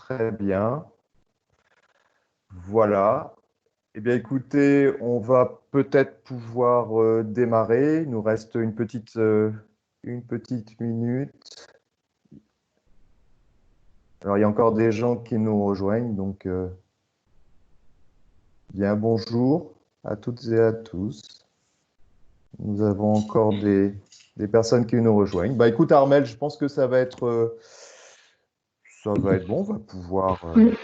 Très bien. Voilà. Eh bien, écoutez, on va peut-être pouvoir démarrer. Il nous reste une petite minute. Alors, il y a encore des gens qui nous rejoignent, donc bien bonjour à toutes et à tous. Nous avons encore des personnes qui nous rejoignent. Bah, écoute, Armel, je pense que ça va être bon. On va pouvoir. Oui.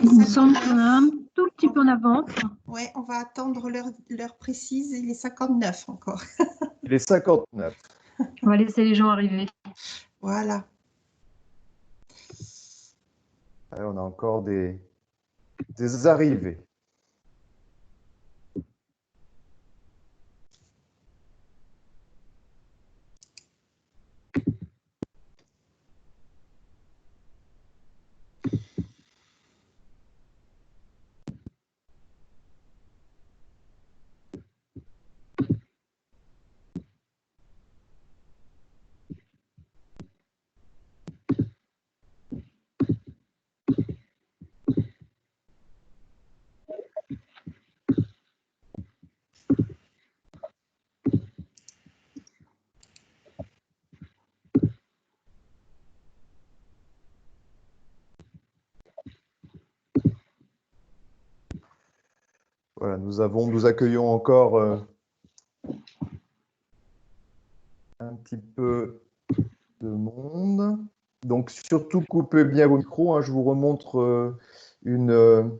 Il me semble qu'on a un tout petit peu en avance. Oui, on va attendre l'heure précise. Il est 59 encore. Il est 59. On va laisser les gens arriver. Voilà. Alors, on a encore des arrivées. Voilà, nous accueillons encore un petit peu de monde. Donc, surtout, coupez bien vos micros. Hein, je vous remontre une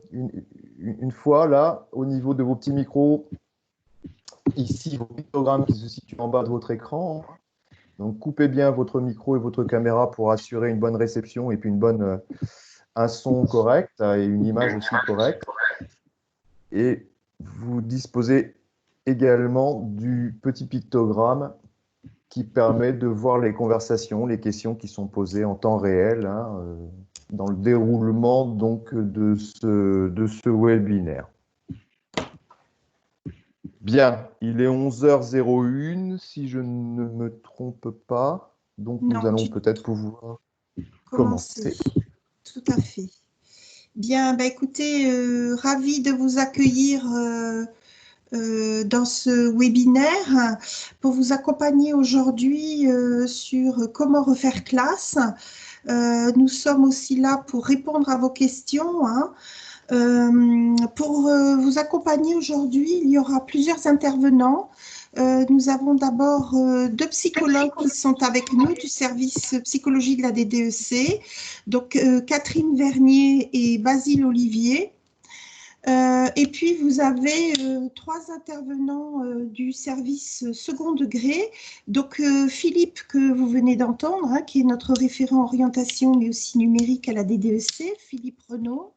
fois, là, au niveau de vos petits micros. Ici, vos pictogrammes qui se situent en bas de votre écran. Donc, coupez bien votre micro et votre caméra pour assurer une bonne réception et puis un son correct et une image aussi correcte. Et vous disposez également du petit pictogramme qui permet de voir les conversations, les questions qui sont posées en temps réel dans le déroulement donc, de ce webinaire. Bien, il est 11h01, si je ne me trompe pas. Donc, nous allons peut-être pouvoir commencer. Tout à fait. Bien, bah, écoutez, ravi de vous accueillir dans ce webinaire pour vous accompagner aujourd'hui sur comment refaire classe. Nous sommes aussi là pour répondre à vos questions. Pour vous accompagner aujourd'hui, il y aura plusieurs intervenants. Nous avons d'abord deux psychologues qui sont avec nous du service psychologie de la DDEC, donc Catherine Vernier et Basile Olivier. Et puis, vous avez trois intervenants du service second degré. Donc, Philippe, que vous venez d'entendre, qui est notre référent orientation, mais aussi numérique à la DDEC, Philippe Renaud.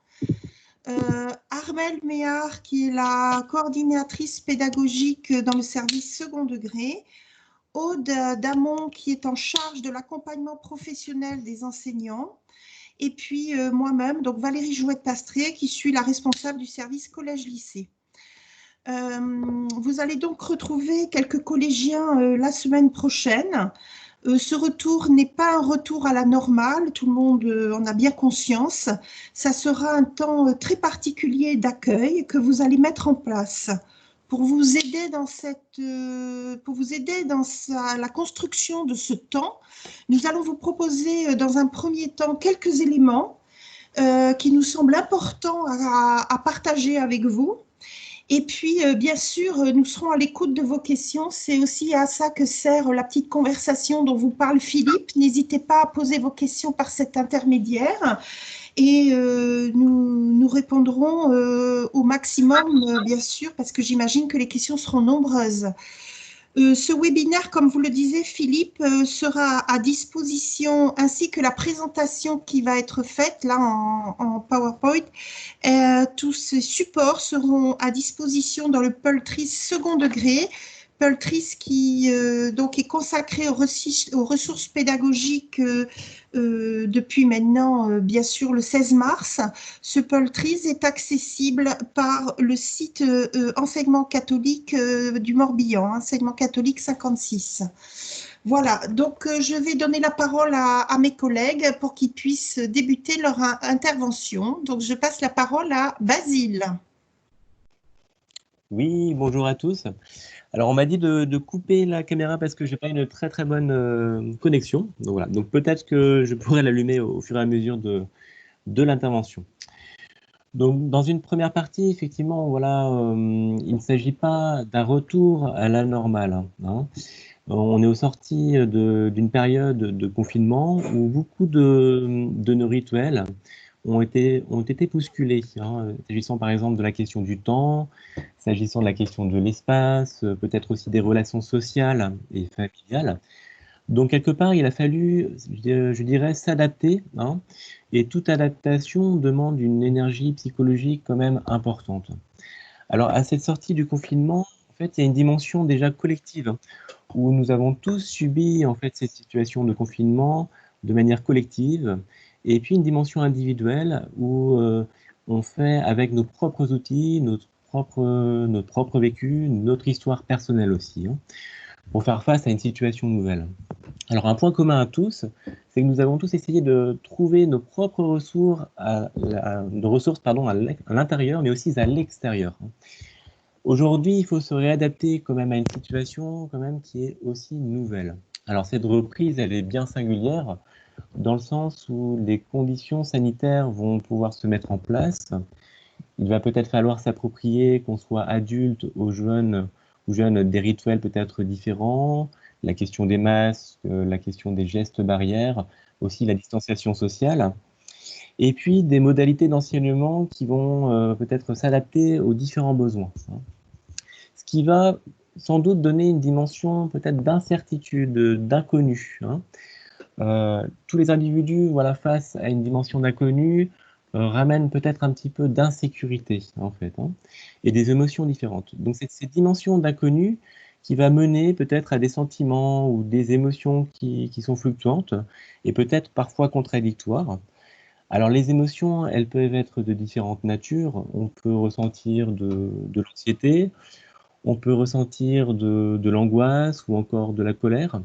Armelle Méard, qui est la coordinatrice pédagogique dans le service second degré. Aude Damon, qui est en charge de l'accompagnement professionnel des enseignants. Et puis moi-même, donc Valérie Jouette-Pastré, qui suis la responsable du service collège-lycée. Vous allez donc retrouver quelques collégiens la semaine prochaine. Ce retour n'est pas un retour à la normale, tout le monde en a bien conscience. Ça sera un temps très particulier d'accueil que vous allez mettre en place. Pour vous aider dans la construction de ce temps, nous allons vous proposer dans un premier temps quelques éléments qui nous semblent importants à partager avec vous. Et puis, bien sûr, nous serons à l'écoute de vos questions. C'est aussi à ça que sert la petite conversation dont vous parle Philippe. N'hésitez pas à poser vos questions par cet intermédiaire. Et nous répondrons au maximum, bien sûr, parce que j'imagine que les questions seront nombreuses. Ce webinaire, comme vous le disiez, Philippe, sera à disposition, ainsi que la présentation qui va être faite là en PowerPoint. Tous ces supports seront à disposition dans le Peltris second degré. Peltris qui donc est consacré aux ressources pédagogiques depuis maintenant, bien sûr, le 16 mars. Ce Peltris est accessible par le site Enseignement catholique du Morbihan, Enseignement catholique 56. Voilà, donc je vais donner la parole à mes collègues pour qu'ils puissent débuter leur intervention. Donc je passe la parole à Basile. Oui, bonjour à tous. Alors, on m'a dit de couper la caméra parce que j'ai pas une très très bonne connexion. Donc voilà. Donc peut-être que je pourrai l'allumer au fur et à mesure de l'intervention. Donc, dans une première partie, effectivement, voilà, il ne s'agit pas d'un retour à la normale, hein. On est au sorti d'une période de confinement où beaucoup de nos rituels ont été bousculés, hein, s'agissant par exemple de la question du temps, s'agissant de la question de l'espace, peut-être aussi des relations sociales et familiales. Donc, quelque part, il a fallu, je dirais, s'adapter, hein, et toute adaptation demande une énergie psychologique quand même importante. Alors, à cette sortie du confinement, en fait, il y a une dimension déjà collective, hein, où nous avons tous subi en fait cette situation de confinement de manière collective, et puis une dimension individuelle où on fait avec nos propres outils, notre propre vécu, notre histoire personnelle aussi, hein, pour faire face à une situation nouvelle. Alors un point commun à tous, c'est que nous avons tous essayé de trouver nos propres ressources à l'intérieur, mais aussi à l'extérieur. Aujourd'hui, il faut se réadapter quand même à une situation quand même qui est aussi nouvelle. Alors cette reprise, elle est bien singulière dans le sens où les conditions sanitaires vont pouvoir se mettre en place. Il va peut-être falloir s'approprier, qu'on soit adulte ou jeune, des rituels peut-être différents, la question des masques, la question des gestes barrières, aussi la distanciation sociale, et puis des modalités d'enseignement qui vont peut-être s'adapter aux différents besoins, hein. Ce qui va sans doute donner une dimension peut-être d'incertitude, d'inconnu, hein. Tous les individus, voilà, face à une dimension d'inconnu, ramènent peut-être un petit peu d'insécurité, en fait, hein, et des émotions différentes. Donc, c'est cette dimension d'inconnu qui va mener peut-être à des sentiments ou des émotions qui sont fluctuantes et peut-être parfois contradictoires. Alors, les émotions, elles peuvent être de différentes natures. On peut ressentir de l'anxiété, on peut ressentir de l'angoisse ou encore de la colère,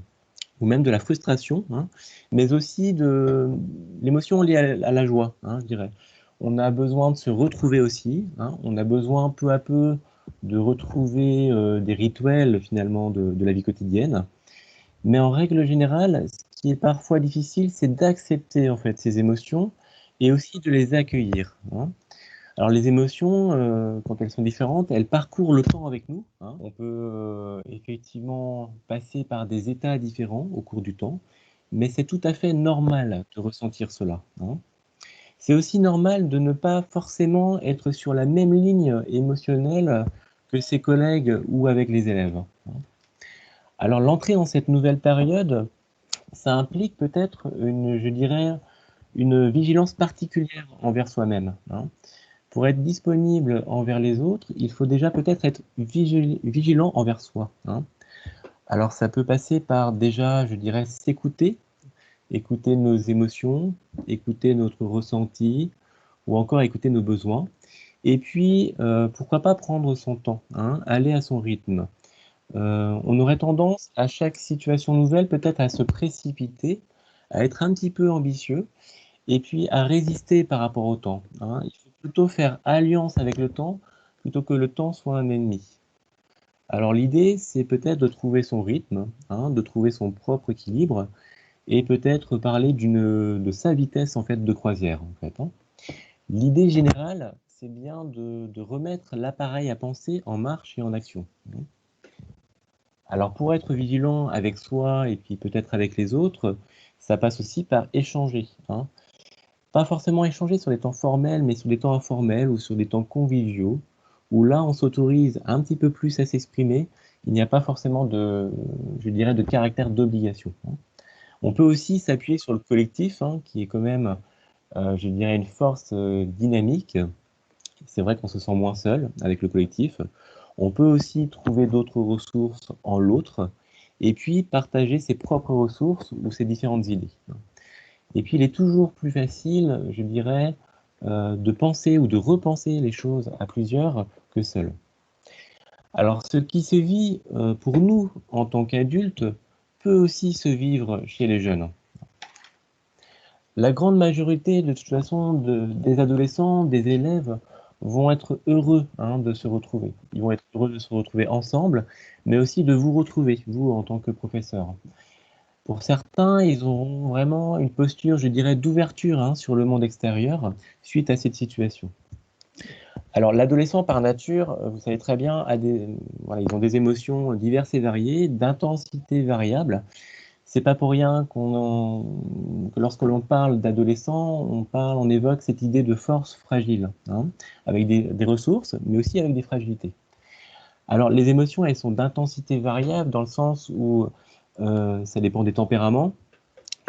ou même de la frustration, hein, mais aussi de l'émotion liée à la joie, hein, je dirais. On a besoin de se retrouver aussi, hein, on a besoin peu à peu de retrouver des rituels finalement de la vie quotidienne. Mais en règle générale, ce qui est parfois difficile, c'est d'accepter en fait ces émotions et aussi de les accueillir, hein. Alors les émotions, quand elles sont différentes, elles parcourent le temps avec nous, hein. On peut effectivement passer par des états différents au cours du temps, mais c'est tout à fait normal de ressentir cela, hein. C'est aussi normal de ne pas forcément être sur la même ligne émotionnelle que ses collègues ou avec les élèves, hein. Alors l'entrée en cette nouvelle période, ça implique peut-être je dirais, une vigilance particulière envers soi-même, hein. Pour être disponible envers les autres, il faut déjà peut-être être vigilant envers soi, hein. Alors ça peut passer par déjà, je dirais, s'écouter, écouter nos émotions, écouter notre ressenti, ou encore écouter nos besoins. Et puis, pourquoi pas prendre son temps, hein, aller à son rythme. On aurait tendance, à chaque situation nouvelle, peut-être à se précipiter, à être un petit peu ambitieux, et puis à résister par rapport au temps, hein. Il faut plutôt faire alliance avec le temps plutôt que le temps soit un ennemi. Alors l'idée, c'est peut-être de trouver son rythme, hein, de trouver son propre équilibre et peut-être parler de sa vitesse en fait de croisière en fait, hein. L'idée générale, c'est bien de remettre l'appareil à penser en marche et en action, hein. Alors pour être vigilant avec soi et puis peut-être avec les autres, ça passe aussi par échanger, hein. Pas forcément échanger sur des temps formels, mais sur des temps informels ou sur des temps conviviaux, où là, on s'autorise un petit peu plus à s'exprimer. Il n'y a pas forcément je dirais, de caractère d'obligation, hein. On peut aussi s'appuyer sur le collectif, hein, qui est quand même, je dirais, une force dynamique. C'est vrai qu'on se sent moins seul avec le collectif. On peut aussi trouver d'autres ressources en l'autre, et puis partager ses propres ressources ou ses différentes idées. Et puis, il est toujours plus facile, je dirais, de penser ou de repenser les choses à plusieurs que seul. Alors, ce qui se vit pour nous en tant qu'adultes peut aussi se vivre chez les jeunes. La grande majorité, de toute façon, des adolescents, des élèves, vont être heureux de se retrouver. Ils vont être heureux de se retrouver ensemble, mais aussi de vous retrouver, vous, en tant que professeur. Pour certains, ils auront vraiment une posture, je dirais, d'ouverture sur le monde extérieur suite à cette situation. Alors, l'adolescent, par nature, vous savez très bien, voilà, ils ont des émotions diverses et variées, d'intensité variable. C'est pas pour rien que lorsque l'on parle d'adolescent, on évoque cette idée de force fragile, avec des ressources, mais aussi avec des fragilités. Alors, les émotions, elles sont d'intensité variable dans le sens où ça dépend des tempéraments,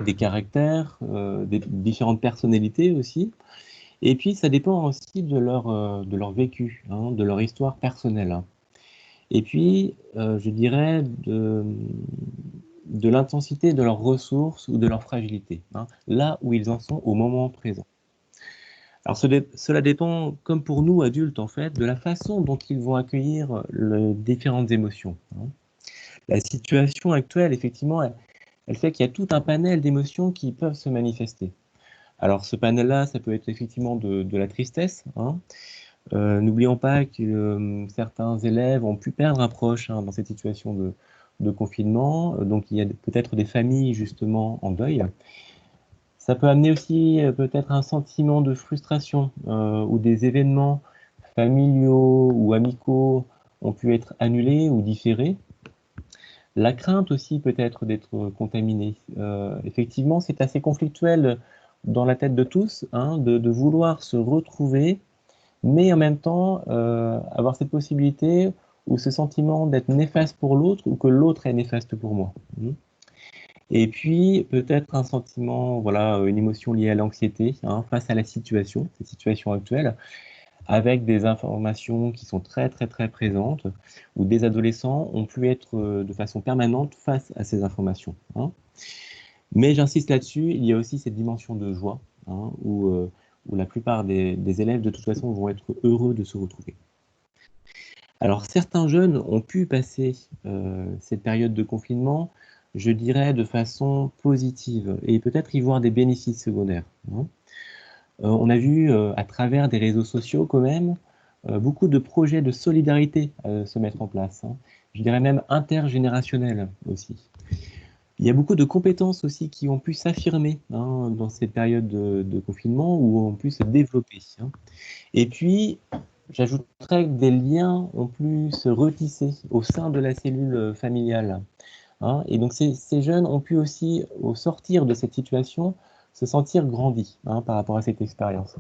des caractères, des différentes personnalités aussi. Et puis, ça dépend aussi de leur vécu, de leur histoire personnelle. Et puis, je dirais de l'intensité de leurs ressources ou de leur fragilité, là où ils en sont au moment présent. Alors, cela dépend, comme pour nous, adultes, en fait, de la façon dont ils vont accueillir les différentes émotions. La situation actuelle, effectivement, elle fait qu'il y a tout un panel d'émotions qui peuvent se manifester. Alors, ce panel-là, ça peut être effectivement de la tristesse. N'oublions pas que certains élèves ont pu perdre un proche dans cette situation de confinement. Donc, il y a peut-être des familles, justement, en deuil. Ça peut amener aussi peut-être un sentiment de frustration où des événements familiaux ou amicaux ont pu être annulés ou différés. La crainte aussi peut-être d'être contaminé. Effectivement, c'est assez conflictuel dans la tête de tous de vouloir se retrouver, mais en même temps avoir cette possibilité ou ce sentiment d'être néfaste pour l'autre ou que l'autre est néfaste pour moi. Et puis peut-être un sentiment, voilà, une émotion liée à l'anxiété face à la situation, cette situation actuelle, avec des informations qui sont très très très présentes, où des adolescents ont pu être de façon permanente face à ces informations. Mais j'insiste là-dessus, il y a aussi cette dimension de joie, où la plupart des élèves de toute façon vont être heureux de se retrouver. Alors certains jeunes ont pu passer cette période de confinement, je dirais, de façon positive, et peut-être y voir des bénéfices secondaires. On a vu à travers des réseaux sociaux quand même beaucoup de projets de solidarité se mettre en place. Je dirais même intergénérationnels aussi. Il y a beaucoup de compétences aussi qui ont pu s'affirmer dans cette période de confinement ou ont pu se développer. Et puis, j'ajouterais que des liens ont pu se retisser au sein de la cellule familiale. Et donc ces jeunes ont pu aussi, au sortir de cette situation, se sentir grandis par rapport à cette expérience.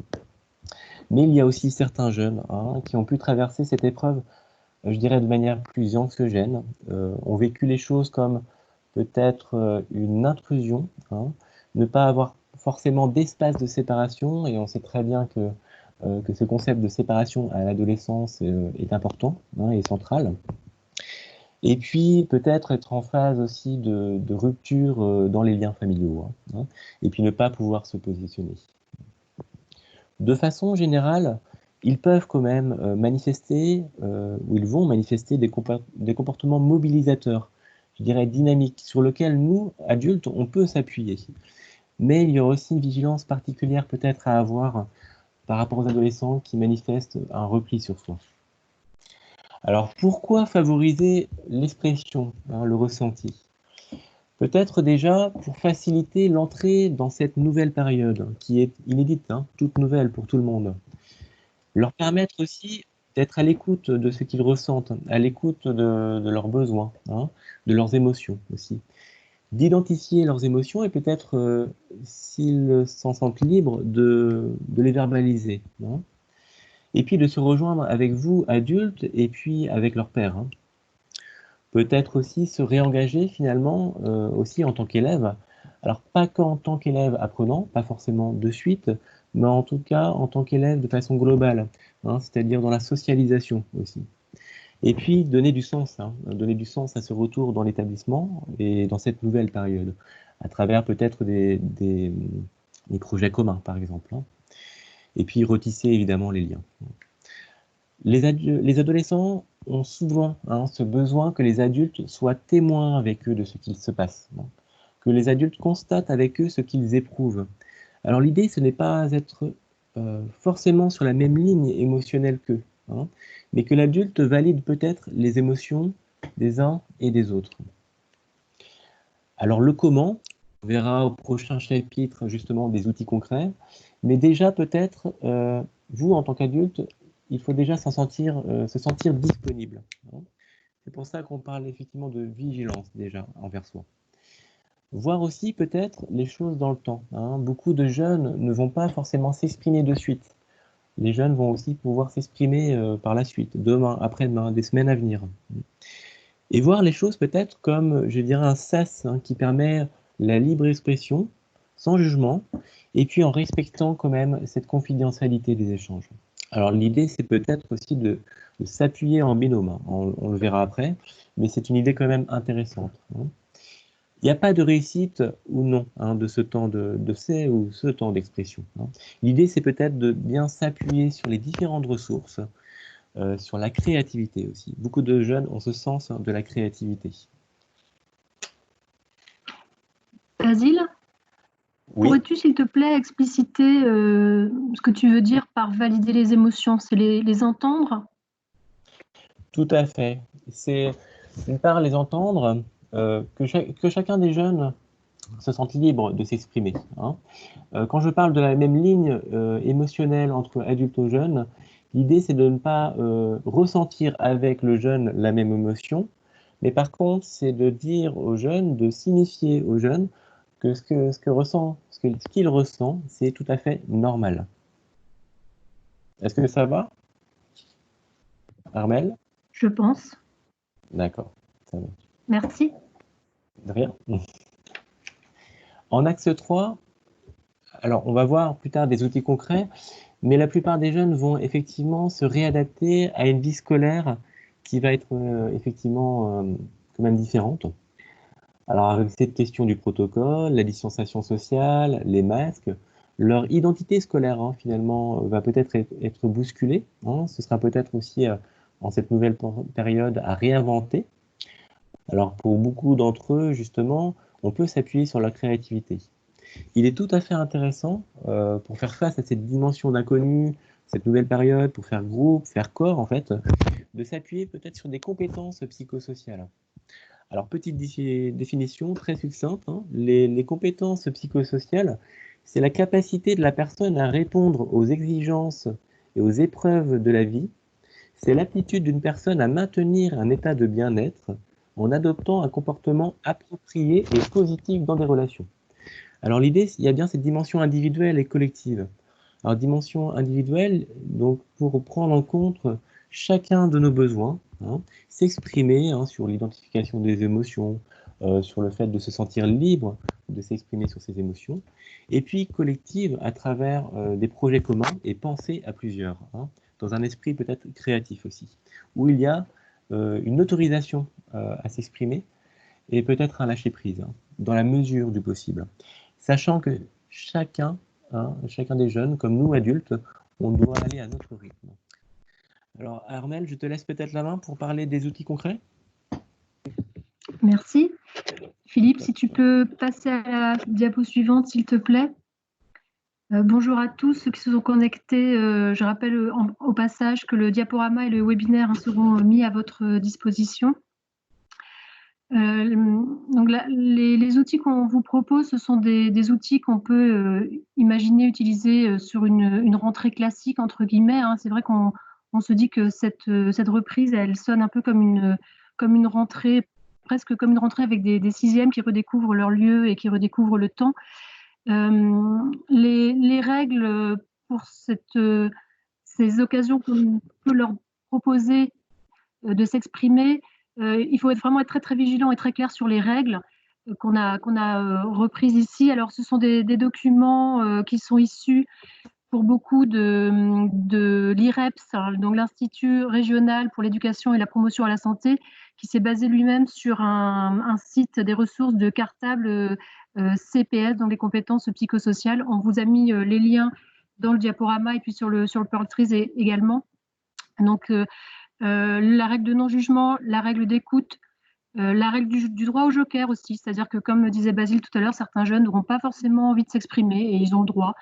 Mais il y a aussi certains jeunes qui ont pu traverser cette épreuve, je dirais de manière plus anxiogène, ont vécu les choses comme peut-être une intrusion, ne pas avoir forcément d'espace de séparation, et on sait très bien que ce concept de séparation à l'adolescence est important et central. Et puis peut-être être en phase aussi de rupture dans les liens familiaux, et puis ne pas pouvoir se positionner. De façon générale, ils peuvent quand même manifester, ou ils vont manifester des comportements mobilisateurs, je dirais dynamiques, sur lesquels nous, adultes, on peut s'appuyer. Mais il y aura aussi une vigilance particulière peut-être à avoir par rapport aux adolescents qui manifestent un repli sur soi. Alors pourquoi favoriser l'expression, le ressenti? Peut-être déjà pour faciliter l'entrée dans cette nouvelle période, qui est inédite, toute nouvelle pour tout le monde. Leur permettre aussi d'être à l'écoute de ce qu'ils ressentent, à l'écoute de leurs besoins, de leurs émotions aussi. D'identifier leurs émotions et peut-être, s'ils s'en sentent libres, de les verbaliser. Et puis de se rejoindre avec vous, adultes, et puis avec leur père. Peut-être aussi se réengager finalement aussi en tant qu'élève. Alors pas qu'en tant qu'élève apprenant, pas forcément de suite, mais en tout cas en tant qu'élève de façon globale, c'est-à-dire dans la socialisation aussi. Et puis donner du sens à ce retour dans l'établissement et dans cette nouvelle période, à travers peut-être des projets communs par exemple. Et puis retisser évidemment les liens. Les adolescents ont souvent ce besoin que les adultes soient témoins avec eux de ce qu'il se passe, que les adultes constatent avec eux ce qu'ils éprouvent. Alors l'idée, ce n'est pas d'être forcément sur la même ligne émotionnelle qu'eux, mais que l'adulte valide peut-être les émotions des uns et des autres. Alors le comment, on verra au prochain chapitre justement des outils concrets, mais déjà peut-être, vous en tant qu'adulte, il faut déjà se sentir disponible. C'est pour ça qu'on parle effectivement de vigilance déjà envers soi. Voir aussi peut-être les choses dans le temps. Beaucoup de jeunes ne vont pas forcément s'exprimer de suite. Les jeunes vont aussi pouvoir s'exprimer par la suite, demain, après-demain, des semaines à venir. Et voir les choses peut-être comme, je dirais, un sas qui permet la libre expression, sans jugement, et puis en respectant quand même cette confidentialité des échanges. Alors l'idée, c'est peut-être aussi de s'appuyer en binôme, on le verra après, mais c'est une idée quand même intéressante. Il n'y a pas de réussite ou non de ce temps de ou ce temps d'expression. L'idée, c'est peut-être de bien s'appuyer sur les différentes ressources, sur la créativité aussi. Beaucoup de jeunes ont ce sens de la créativité. Basile, Oui, pourrais-tu, s'il te plaît, expliciter ce que tu veux dire par valider les émotions? C'est les entendre? tout à fait. C'est d'une part les entendre, que chacun des jeunes se sente libre de s'exprimer. Quand je parle de la même ligne émotionnelle entre adulte et jeune, l'idée c'est de ne pas ressentir avec le jeune la même émotion, mais par contre c'est de dire aux jeunes, de signifier aux jeunes que ce qu'il ressent, c'est tout à fait normal. Est-ce que ça va, Armel? Je pense. D'accord, ça va. Merci. De rien. En axe 3, alors on va voir plus tard des outils concrets, mais la plupart des jeunes vont effectivement se réadapter à une vie scolaire qui va être effectivement quand même différente. Alors avec cette question du protocole, la distanciation sociale, les masques, leur identité scolaire finalement va peut-être être bousculée. Ce sera peut-être aussi en cette nouvelle période à réinventer. Alors pour beaucoup d'entre eux justement, on peut s'appuyer sur leur créativité. Il est tout à fait intéressant pour faire face à cette dimension d'inconnu, cette nouvelle période, pour faire groupe, faire corps en fait, de s'appuyer peut-être sur des compétences psychosociales. Alors petite définition très succincte, les compétences psychosociales, c'est la capacité de la personne à répondre aux exigences et aux épreuves de la vie. C'est l'aptitude d'une personne à maintenir un état de bien-être en adoptant un comportement approprié et positif dans des relations. Alors l'idée, il y a bien cette dimension individuelle et collective. Alors dimension individuelle, donc pour prendre en compte chacun de nos besoins, s'exprimer sur l'identification des émotions, sur le fait de se sentir libre de s'exprimer sur ses émotions, et puis collective à travers des projets communs et penser à plusieurs, dans un esprit peut-être créatif aussi, où il y a une autorisation à s'exprimer et peut-être un lâcher-prise, dans la mesure du possible. Sachant que chacun des jeunes, comme nous adultes, on doit aller à notre rythme. Alors Armel, je te laisse peut-être la main pour parler des outils concrets. Merci. Philippe, si tu peux passer à la diapo suivante, s'il te plaît. Bonjour à tous ceux qui se sont connectés. Je rappelle au passage que le diaporama et le webinaire seront mis à votre disposition. Donc les outils qu'on vous propose, ce sont des outils qu'on peut imaginer utiliser sur une rentrée classique, entre guillemets. C'est vrai qu'on se dit que cette reprise, elle sonne un peu comme une rentrée, presque comme une rentrée avec des sixièmes qui redécouvrent leur lieu et qui redécouvrent le temps. Les règles pour ces occasions qu'on peut leur proposer de s'exprimer, il faut vraiment être très très vigilant et très clair sur les règles qu'on a reprises ici. Alors ce sont des documents qui sont issus pour beaucoup de l'IREPS, donc l'Institut régional pour l'éducation et la promotion à la santé, qui s'est basé lui-même sur un site des ressources de cartable CPS, donc les compétences psychosociales. On vous a mis les liens dans le diaporama et puis sur le Pearl Trees également. Donc la règle de non-jugement, la règle d'écoute, la règle du droit au joker aussi, c'est-à-dire que comme disait Basile tout à l'heure, certains jeunes n'auront pas forcément envie de s'exprimer et ils ont le droit,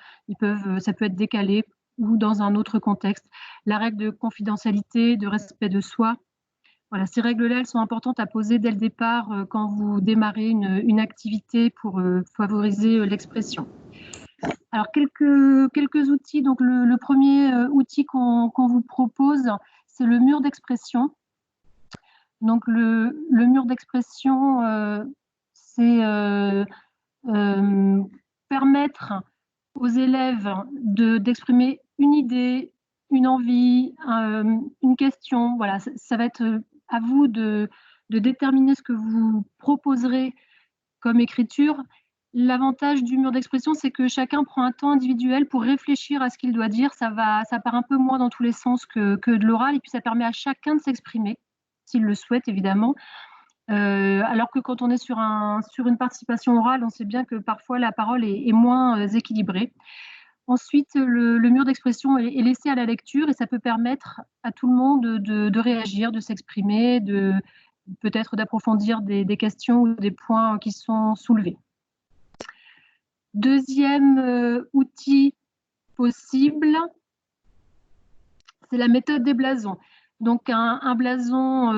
ça peut être décalé ou dans un autre contexte. La règle de confidentialité, de respect de soi, voilà, ces règles-là, elles sont importantes à poser dès le départ quand vous démarrez une activité pour favoriser l'expression. Alors, quelques outils. Donc, le premier outil qu'on vous propose, c'est le mur d'expression. Donc, le mur d'expression, c'est permettre aux élèves d'exprimer une idée, une envie, une question. Voilà, ça va être à vous de déterminer ce que vous proposerez comme écriture. L'avantage du mur d'expression, c'est que chacun prend un temps individuel pour réfléchir à ce qu'il doit dire. Ça part un peu moins dans tous les sens que de l'oral, et puis ça permet à chacun de s'exprimer, s'il le souhaite évidemment. Alors que quand on est sur une participation orale, on sait bien que parfois la parole est moins équilibrée. Ensuite, le mur d'expression est laissé à la lecture et ça peut permettre à tout le monde de réagir, de s'exprimer, peut-être d'approfondir des questions ou des points qui sont soulevés. Deuxième outil possible, c'est la méthode des blasons. Donc un blason,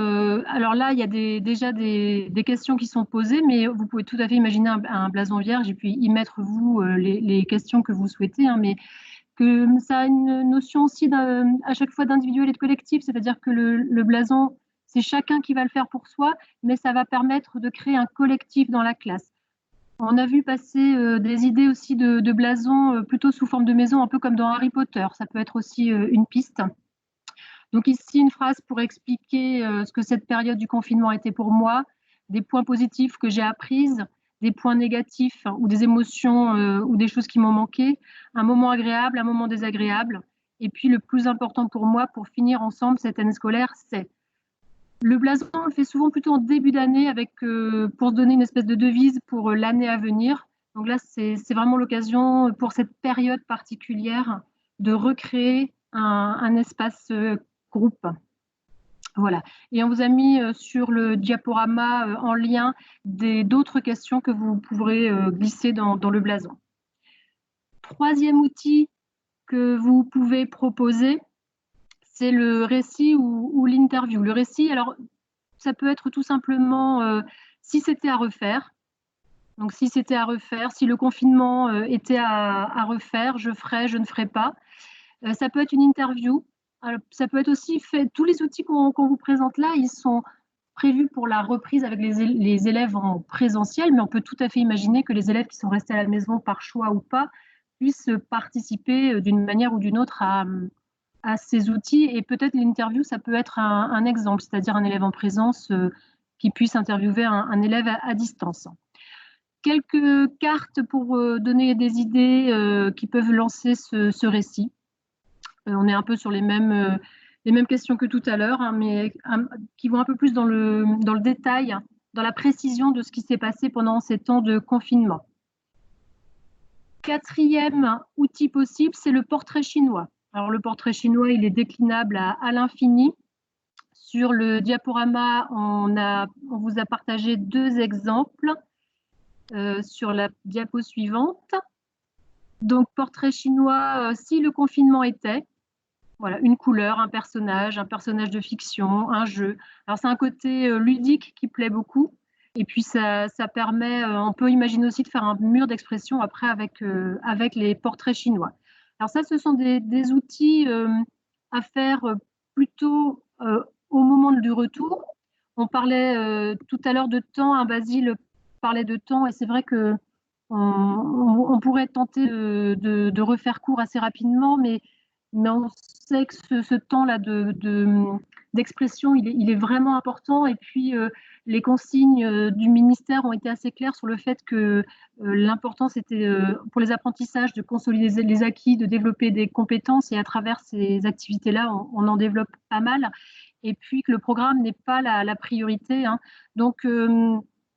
alors là, il y a déjà des questions qui sont posées, mais vous pouvez tout à fait imaginer un blason vierge et puis y mettre, vous, les questions que vous souhaitez, hein, mais que ça a une notion aussi à chaque fois d'individuel et de collectif, c'est-à-dire que le blason, c'est chacun qui va le faire pour soi, mais ça va permettre de créer un collectif dans la classe. On a vu passer des idées aussi de blasons plutôt sous forme de maison, un peu comme dans Harry Potter, ça peut être aussi une piste. Donc ici, une phrase pour expliquer ce que cette période du confinement a été pour moi, des points positifs que j'ai apprises, des points négatifs ou des émotions ou des choses qui m'ont manqué, un moment agréable, un moment désagréable. Et puis le plus important pour moi, pour finir ensemble cette année scolaire, c'est le blason, on le fait souvent plutôt en début d'année pour se donner une espèce de devise pour l'année à venir. Donc là, c'est vraiment l'occasion pour cette période particulière de recréer un espace groupe. Voilà. Et on vous a mis sur le diaporama en lien d'autres questions que vous pourrez glisser dans le blason. Troisième outil que vous pouvez proposer, c'est le récit ou l'interview. Le récit, alors, ça peut être tout simplement si c'était à refaire. Donc, si c'était à refaire, si le confinement était à refaire, je ferais, je ne ferais pas. Ça peut être une interview. Alors, ça peut être aussi fait. Tous les outils qu'on vous présente là, ils sont prévus pour la reprise avec les élèves en présentiel, mais on peut tout à fait imaginer que les élèves qui sont restés à la maison par choix ou pas puissent participer d'une manière ou d'une autre à ces outils. Et peut-être l'interview, ça peut être un exemple, c'est-à-dire un élève en présence qui puisse interviewer un élève à distance. Quelques cartes pour donner des idées qui peuvent lancer ce récit. On est un peu sur les mêmes questions que tout à l'heure, hein, mais qui vont un peu plus dans le détail, dans la précision de ce qui s'est passé pendant ces temps de confinement. Quatrième outil possible, c'est le portrait chinois. Alors, le portrait chinois, il est déclinable à l'infini. Sur le diaporama, on vous a partagé 2 exemples sur la diapo suivante. Donc, portrait chinois, si le confinement était, voilà, une couleur, un personnage de fiction, un jeu. Alors, c'est un côté ludique qui plaît beaucoup. Et puis, ça permet, on peut imaginer aussi de faire un mur d'expression après avec les portraits chinois. Alors ça, ce sont des outils à faire plutôt au moment du retour. On parlait tout à l'heure de temps, hein, Basile parlait de temps, et c'est vrai que on pourrait tenter de refaire court assez rapidement, mais on sait que ce temps-là d'expression, il est vraiment important. Et puis, les consignes du ministère ont été assez claires sur le fait que l'important, c'était pour les apprentissages de consolider les acquis, de développer des compétences. Et à travers ces activités-là, on en développe pas mal. Et puis que le programme n'est pas la priorité, hein. Donc,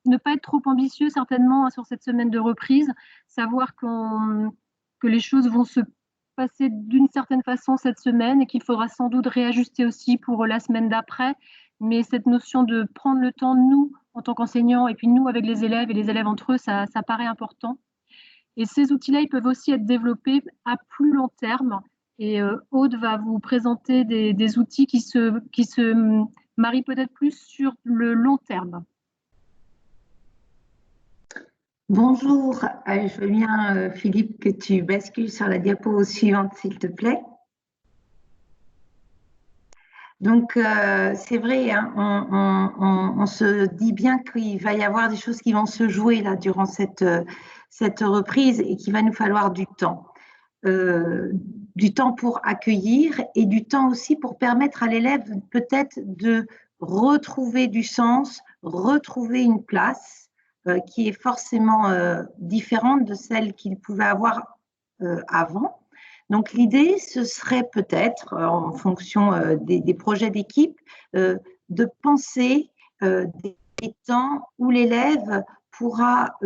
ne pas être trop ambitieux, certainement, hein, sur cette semaine de reprise. Savoir que les choses vont se passer d'une certaine façon cette semaine et qu'il faudra sans doute réajuster aussi pour la semaine d'après. Mais cette notion de prendre le temps, nous, en tant qu'enseignants, et puis nous, avec les élèves et les élèves entre eux, ça paraît important. Et ces outils-là, ils peuvent aussi être développés à plus long terme. Et Aude va vous présenter des outils qui se marient peut-être plus sur le long terme. Bonjour, je veux bien, Philippe, que tu bascules sur la diapo suivante, s'il te plaît. Donc, c'est vrai, hein, on se dit bien qu'il va y avoir des choses qui vont se jouer là durant cette reprise et qu'il va nous falloir du temps. Du temps pour accueillir et du temps aussi pour permettre à l'élève peut-être de retrouver du sens, retrouver une place qui est forcément différente de celle qu'il pouvait avoir avant. Donc l'idée, ce serait peut-être, en fonction des projets d'équipe, de penser des temps où l'élève pourra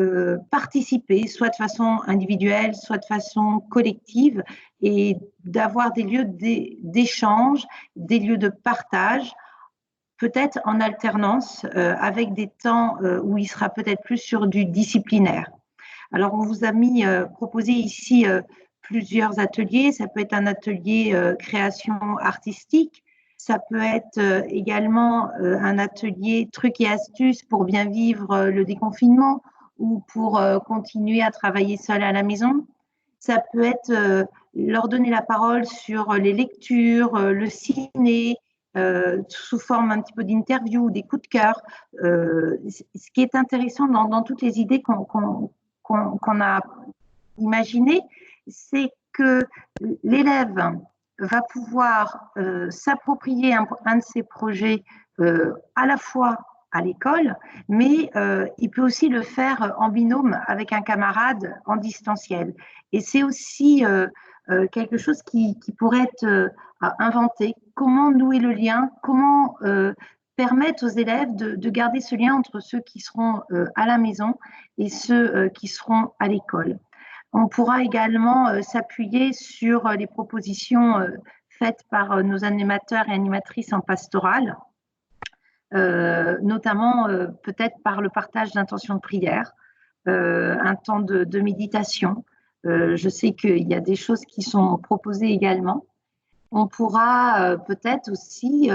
participer, soit de façon individuelle, soit de façon collective, et d'avoir des lieux d'échange, des lieux de partage, peut-être en alternance, avec des temps où il sera peut-être plus sur du disciplinaire. Alors, on vous a proposé ici plusieurs ateliers. Ça peut être un atelier création artistique. Ça peut être également un atelier trucs et astuces pour bien vivre le déconfinement ou pour continuer à travailler seul à la maison. Ça peut être leur donner la parole sur les lectures, le ciné, sous forme un petit peu d'interview, des coups de cœur. Ce qui est intéressant dans toutes les idées qu'on a imaginées, c'est que l'élève va pouvoir s'approprier un de ces projets à la fois à l'école, mais il peut aussi le faire en binôme avec un camarade en distanciel. Et c'est aussi quelque chose qui pourrait être inventé. Comment nouer le lien, comment permettre aux élèves de garder ce lien entre ceux qui seront à la maison et ceux qui seront à l'école. On pourra également s'appuyer sur les propositions faites par nos animateurs et animatrices en pastorale, notamment peut-être par le partage d'intentions de prière, un temps de méditation. Je sais qu'il y a des choses qui sont proposées également. On pourra peut-être aussi,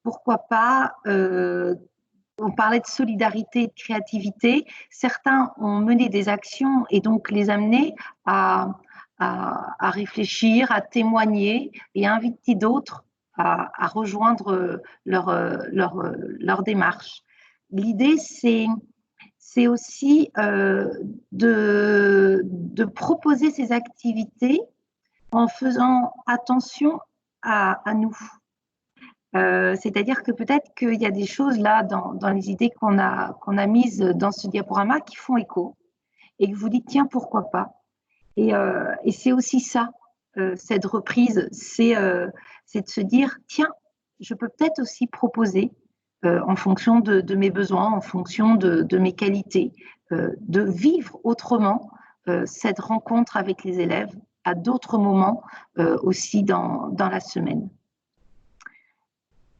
pourquoi pas, on parlait de solidarité et de créativité. Certains ont mené des actions et donc les amener à réfléchir, à témoigner et à inviter d'autres à rejoindre leur démarche. L'idée, c'est aussi de proposer ces activités en faisant attention à nous. C'est-à-dire que peut-être qu'il y a des choses là dans les idées qu'on a mises dans ce diaporama qui font écho et que vous dites tiens, pourquoi pas. Et c'est aussi ça, cette reprise, c'est de se dire tiens, je peux peut-être aussi proposer en fonction de mes besoins, en fonction de mes qualités, de vivre autrement cette rencontre avec les élèves à d'autres moments aussi dans la semaine.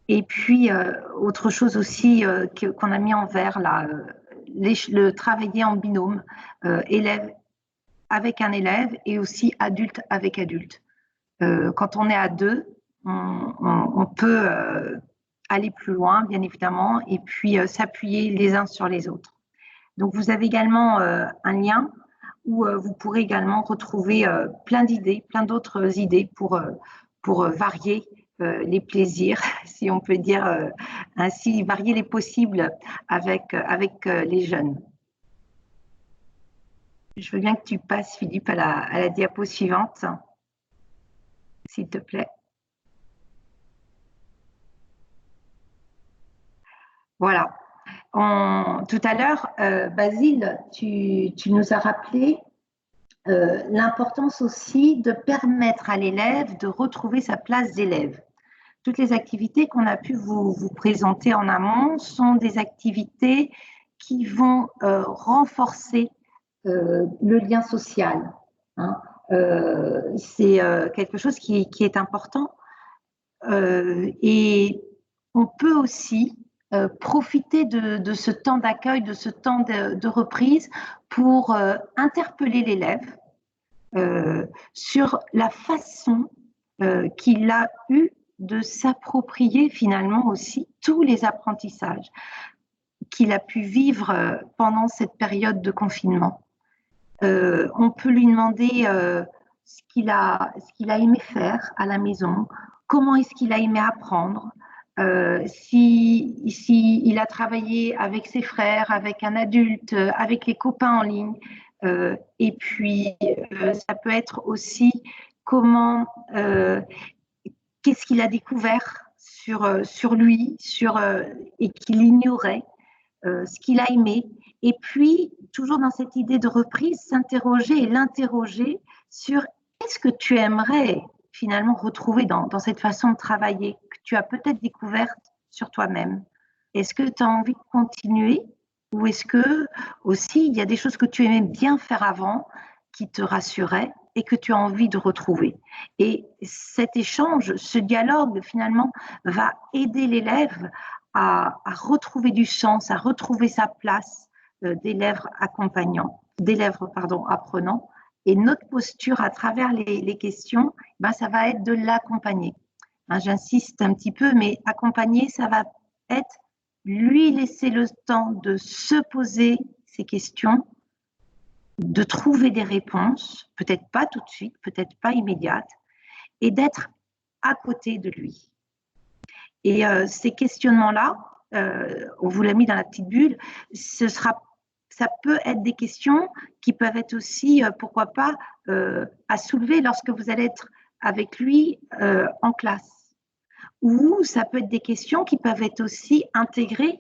Et puis, autre chose aussi qu'on a mis en vert, là, le travailler en binôme, élève avec un élève et aussi adulte avec adulte. Quand on est à deux, on peut aller plus loin, bien évidemment, et puis s'appuyer les uns sur les autres. Donc, vous avez également un lien où vous pourrez également retrouver plein d'idées, plein d'autres idées pour varier les plaisirs, si on peut dire ainsi, varier les possibles avec les jeunes. Je veux bien que tu passes, Philippe, à la diapo suivante, s'il te plaît. Voilà. Tout à l'heure, Basile, tu nous as rappelé l'importance aussi de permettre à l'élève de retrouver sa place d'élève. Toutes les activités qu'on a pu vous présenter en amont sont des activités qui vont renforcer le lien social, hein, C'est quelque chose qui est important. Et on peut aussi profiter de ce temps d'accueil, de ce temps de reprise pour interpeller l'élève sur la façon qu'il a eu de s'approprier finalement aussi tous les apprentissages qu'il a pu vivre pendant cette période de confinement. On peut lui demander ce qu'il a aimé faire à la maison, comment est-ce qu'il a aimé apprendre, si il a travaillé avec ses frères, avec un adulte, avec les copains en ligne. Et puis, ça peut être aussi qu'est-ce qu'il a découvert sur lui, et qu'il ignorait, ce qu'il a aimé. Et puis, toujours dans cette idée de reprise, s'interroger et l'interroger sur qu'est-ce que tu aimerais finalement retrouver dans cette façon de travailler que tu as peut-être découverte sur toi-même. Est-ce que tu as envie de continuer, ou est-ce que aussi il y a des choses que tu aimais bien faire avant qui te rassuraient et que tu as envie de retrouver. Et cet échange, ce dialogue finalement va aider l'élève à retrouver du sens, à retrouver sa place d'élève apprenant. Et notre posture à travers les questions, ça va être de l'accompagner. J'insiste un petit peu, mais accompagner, ça va être lui laisser le temps de se poser ces questions, de trouver des réponses, peut-être pas tout de suite, peut-être pas immédiates, et d'être à côté de lui. Et ces questionnements-là, on vous l'a mis dans la petite bulle, ça peut être des questions qui peuvent être aussi, pourquoi pas, à soulever lorsque vous allez être avec lui en classe. Ou ça peut être des questions qui peuvent être aussi intégrées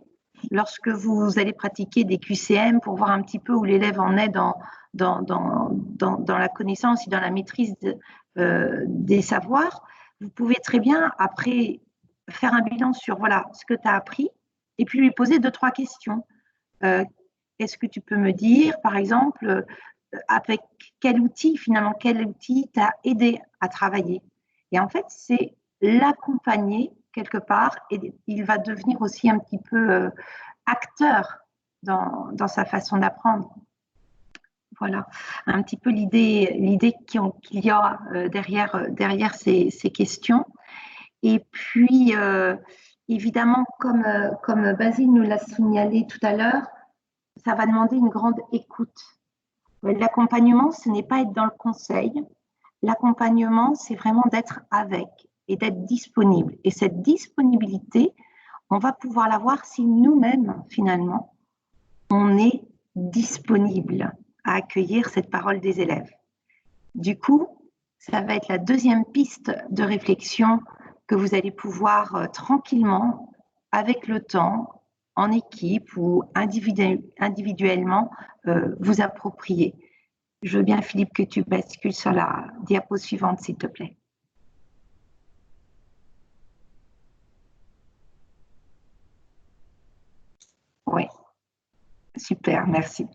lorsque vous allez pratiquer des QCM pour voir un petit peu où l'élève en est dans la connaissance et dans la maîtrise des savoirs. Vous pouvez très bien, après, faire un bilan sur ce que tu as appris et puis lui poser 2-3 questions. Est-ce que tu peux me dire, par exemple, avec quel outil t'a aidé à travailler? Et en fait, c'est l'accompagner quelque part, et il va devenir aussi un petit peu acteur dans sa façon d'apprendre. Voilà, un petit peu l'idée qu'il y a derrière ces questions. Et puis, évidemment, comme Basile nous l'a signalé tout à l'heure, ça va demander une grande écoute. L'accompagnement, ce n'est pas être dans le conseil. L'accompagnement, c'est vraiment d'être avec et d'être disponible. Et cette disponibilité, on va pouvoir l'avoir si nous-mêmes, finalement, on est disponible à accueillir cette parole des élèves. Du coup, ça va être la deuxième piste de réflexion que vous allez pouvoir tranquillement, avec le temps, en équipe ou individuellement, vous approprier. Je veux bien, Philippe, que tu bascules sur la diapo suivante, s'il te plaît. Oui, super, merci.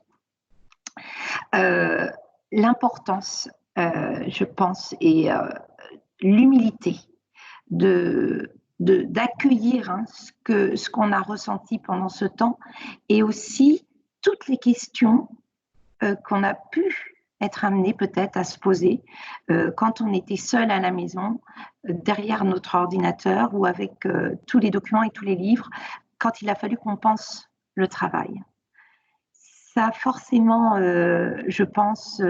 L'importance, je pense, et l'humilité d'accueillir ce qu'on a ressenti pendant ce temps, et aussi toutes les questions qu'on a pu être amené peut-être à se poser quand on était seul à la maison, derrière notre ordinateur ou avec tous les documents et tous les livres, quand il a fallu qu'on pense le travail. Ça a forcément, je pense,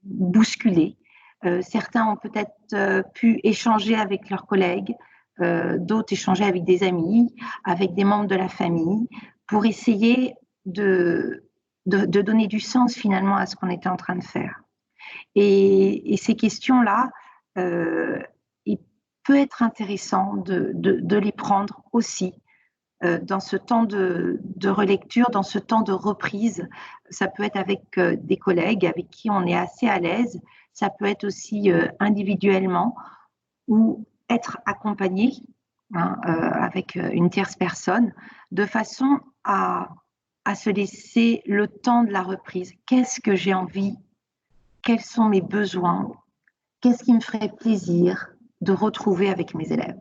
bousculé. Certains ont peut-être pu échanger avec leurs collègues, d'autres échanger avec des amis, avec des membres de la famille, pour essayer de donner du sens finalement à ce qu'on était en train de faire. Et ces questions-là, il peut être intéressant de les prendre aussi dans ce temps de relecture, dans ce temps de reprise. Ça peut être avec des collègues avec qui on est assez à l'aise, ça peut être aussi individuellement, ou être accompagné avec une tierce personne, de façon à se laisser le temps de la reprise. Qu'est-ce que j'ai envie quels sont mes besoins, qu'est-ce qui me ferait plaisir de retrouver avec mes élèves.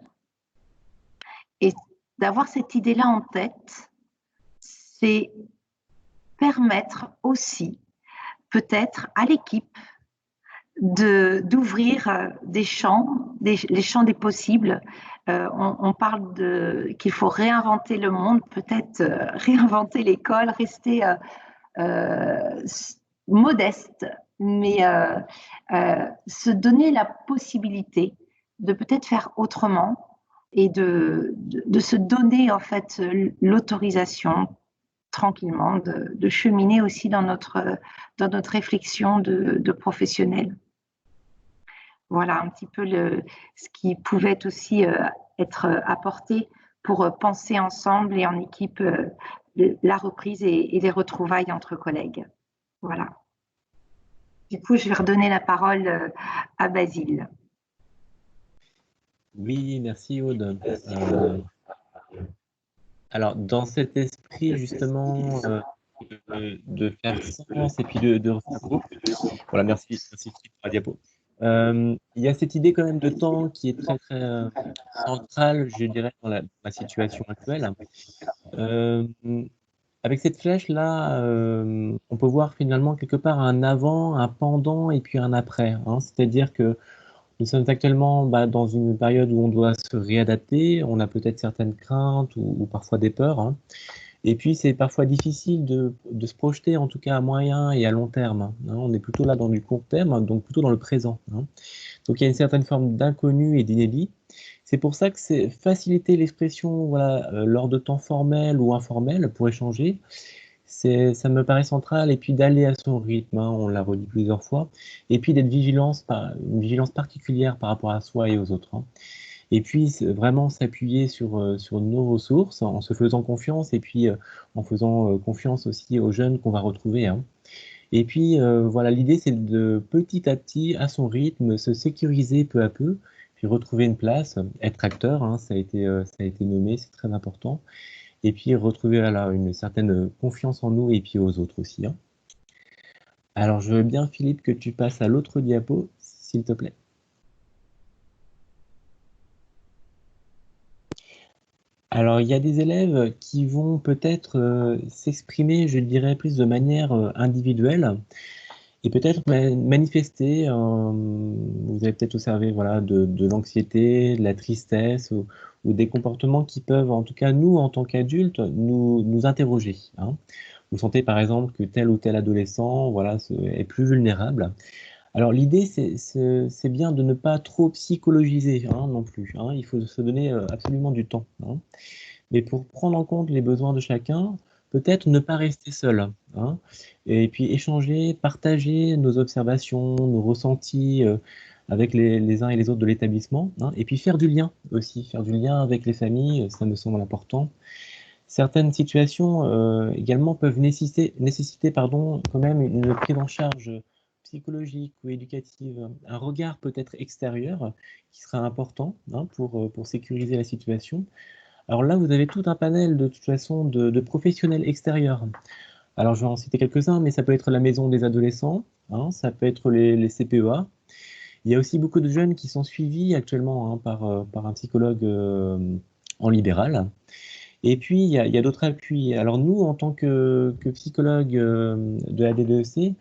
Et d'avoir cette idée-là en tête, c'est permettre aussi peut-être à l'équipe d'ouvrir des champs, les champs des possibles. On parle qu'il faut réinventer le monde, peut-être réinventer l'école, rester modeste, mais se donner la possibilité de peut-être faire autrement et de se donner en fait l'autorisation tranquillement de cheminer aussi dans notre réflexion de professionnels. Voilà un petit peu ce qui pouvait aussi être apporté pour penser ensemble et en équipe la reprise et les retrouvailles entre collègues. Voilà. Du coup, je vais redonner la parole à Basile. Oui, merci Aude. Alors, dans cet esprit justement de faire sens et puis de refaire groupe, voilà, merci Philippe pour la diapo. Il y a cette idée quand même de temps qui est très très centrale, je dirais, dans la situation actuelle. Avec cette flèche-là, on peut voir finalement quelque part un avant, un pendant et puis un après. Hein. C'est-à-dire que nous sommes actuellement dans une période où on doit se réadapter, on a peut-être certaines craintes ou parfois des peurs. Hein. Et puis c'est parfois difficile de se projeter, en tout cas à moyen et à long terme. Hein. On est plutôt là dans du court terme, donc plutôt dans le présent. Hein. Donc il y a une certaine forme d'inconnu et d'inédit. C'est pour ça que c'est faciliter l'expression voilà, lors de temps formels ou informels pour échanger. Ça me paraît central, et puis d'aller à son rythme, hein, on l'a redit plusieurs fois, et puis d'être une vigilance particulière par rapport à soi et aux autres. Hein. Et puis vraiment s'appuyer sur nos ressources en se faisant confiance, et puis en faisant confiance aussi aux jeunes qu'on va retrouver. Hein. Et puis voilà, l'idée c'est de petit à petit, à son rythme, se sécuriser peu à peu, puis retrouver une place, être acteur, hein, ça a été nommé, c'est très important. Et puis retrouver voilà, une certaine confiance en nous et puis aux autres aussi. Hein. Alors je veux bien Philippe que tu passes à l'autre diapo, s'il te plaît. Alors il y a des élèves qui vont peut-être s'exprimer, je dirais, plus de manière individuelle et peut-être manifester, vous avez peut-être observé voilà, de l'anxiété, de la tristesse ou des comportements qui peuvent, en tout cas nous, en tant qu'adultes, nous interroger. Hein. Vous sentez par exemple que tel ou tel adolescent voilà, est plus vulnérable. Alors l'idée, c'est bien de ne pas trop psychologiser hein, non plus. Hein. Il faut se donner absolument du temps. Hein. Mais pour prendre en compte les besoins de chacun, peut-être ne pas rester seul. Hein. Et puis échanger, partager nos observations, nos ressentis avec les uns et les autres de l'établissement. Hein. Et puis faire du lien aussi, faire du lien avec les familles, ça me semble important. Certaines situations également peuvent nécessiter quand même une prise en charge psychologique ou éducative, un regard peut-être extérieur qui sera important hein, pour sécuriser la situation. Alors là, vous avez tout un panel de toute façon de professionnels extérieurs. Alors je vais en citer quelques-uns, mais ça peut être la maison des adolescents, hein, ça peut être les CPEA. Il y a aussi beaucoup de jeunes qui sont suivis actuellement hein, par un psychologue en libéral. Et puis, il y a d'autres appuis. Alors nous, en tant que psychologue de la DDEC,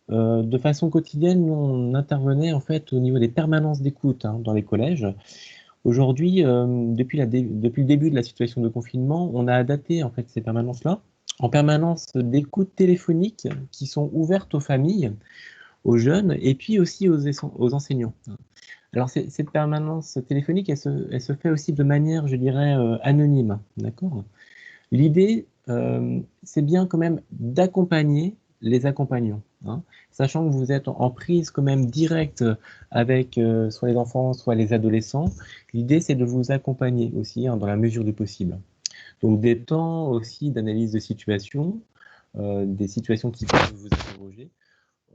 de façon quotidienne, nous, on intervenait en fait au niveau des permanences d'écoute hein, dans les collèges. Aujourd'hui, depuis le début de la situation de confinement, on a adapté en fait ces permanences-là en permanences d'écoute téléphonique qui sont ouvertes aux familles, aux jeunes et puis aussi aux enseignants. Alors cette permanence téléphonique, elle se fait aussi de manière, je dirais, anonyme, d'accord ? L'idée, c'est bien quand même d'accompagner les accompagnants, hein, sachant que vous êtes en prise quand même directe avec soit les enfants, soit les adolescents. L'idée, c'est de vous accompagner aussi hein, dans la mesure du possible. Donc des temps aussi d'analyse de situation, des situations qui peuvent vous interroger.